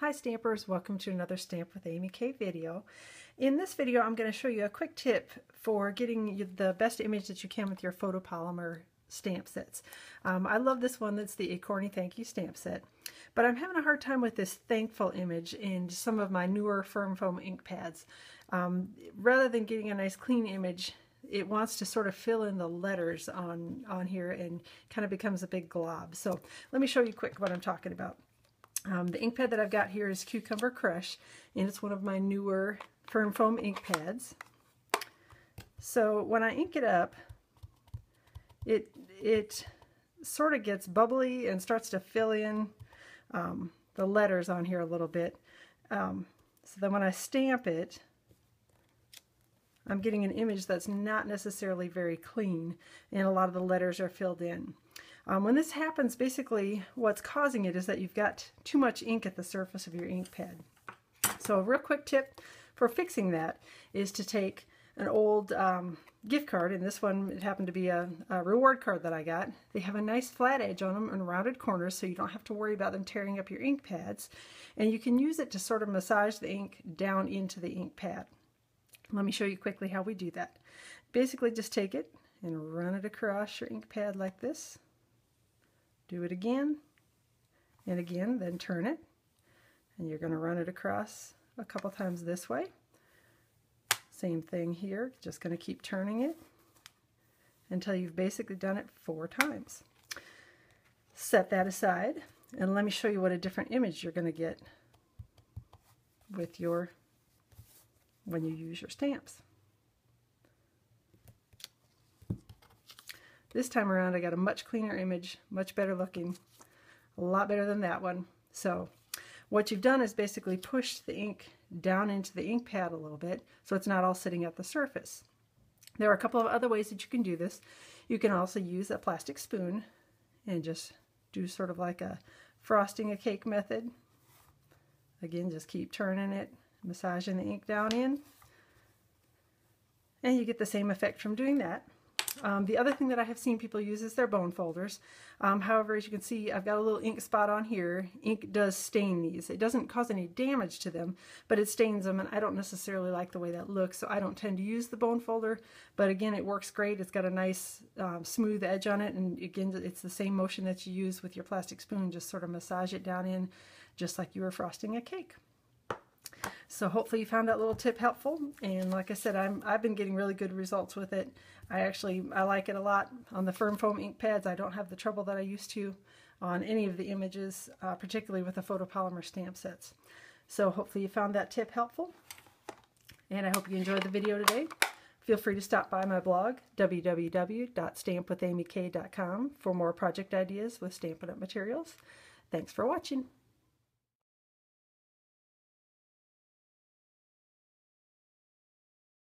Hi Stampers, welcome to another Stamp with Amy K video. In this video I'm going to show you a quick tip for getting the best image that you can with your Photopolymer stamp sets. I love this one. That's the Acorny Thank You stamp set, but I'm having a hard time with this thankful image in some of my newer firm foam ink pads. Rather than getting a nice clean image, it wants to sort of fill in the letters on here and kind of becomes a big glob. So let me show you quick what I'm talking about. The ink pad that I've got here is Cucumber Crush, and it's one of my newer firm foam ink pads. So when I ink it up, it sort of gets bubbly and starts to fill in the letters on here a little bit. So then when I stamp it, I'm getting an image that's not necessarily very clean, and a lot of the letters are filled in. When this happens, basically what's causing it is that you've got too much ink at the surface of your ink pad. So a real quick tip for fixing that is to take an old gift card, and this one, it happened to be a reward card that I got. They have a nice flat edge on them and rounded corners, so you don't have to worry about them tearing up your ink pads, and you can use it to sort of massage the ink down into the ink pad. Let me show you quickly how we do that. Basically just take it and run it across your ink pad like this. Do it again and again, then turn it, and you're going to run it across a couple times this way. Same thing here, just going to keep turning it until you've basically done it 4 times. Set that aside, and let me show you what a different image you're going to get with when you use your stamps. This time around I got a much cleaner image, much better looking, a lot better than that one. So what you've done is basically pushed the ink down into the ink pad a little bit so it's not all sitting at the surface. There are a couple of other ways that you can do this. You can also use a plastic spoon and just do sort of like a frosting a cake method. Again, just keep turning it, massaging the ink down in, and you get the same effect from doing that. The other thing that I have seen people use is their bone folders. However, as you can see, I've got a little ink spot on here. Ink does stain these. It doesn't cause any damage to them, but it stains them, and I don't necessarily like the way that looks, so I don't tend to use the bone folder. But again, it works great. It's got a nice smooth edge on it, and again, it's the same motion that you use with your plastic spoon. Just sort of massage it down in, just like you were frosting a cake. So hopefully you found that little tip helpful, and like I said, I've been getting really good results with it. I like it a lot on the firm foam ink pads. I don't have the trouble that I used to on any of the images, particularly with the Photopolymer stamp sets. So hopefully you found that tip helpful, and I hope you enjoyed the video today. Feel free to stop by my blog, www.stampwithamyk.com, for more project ideas with Stampin' Up! Materials. Thanks for watching.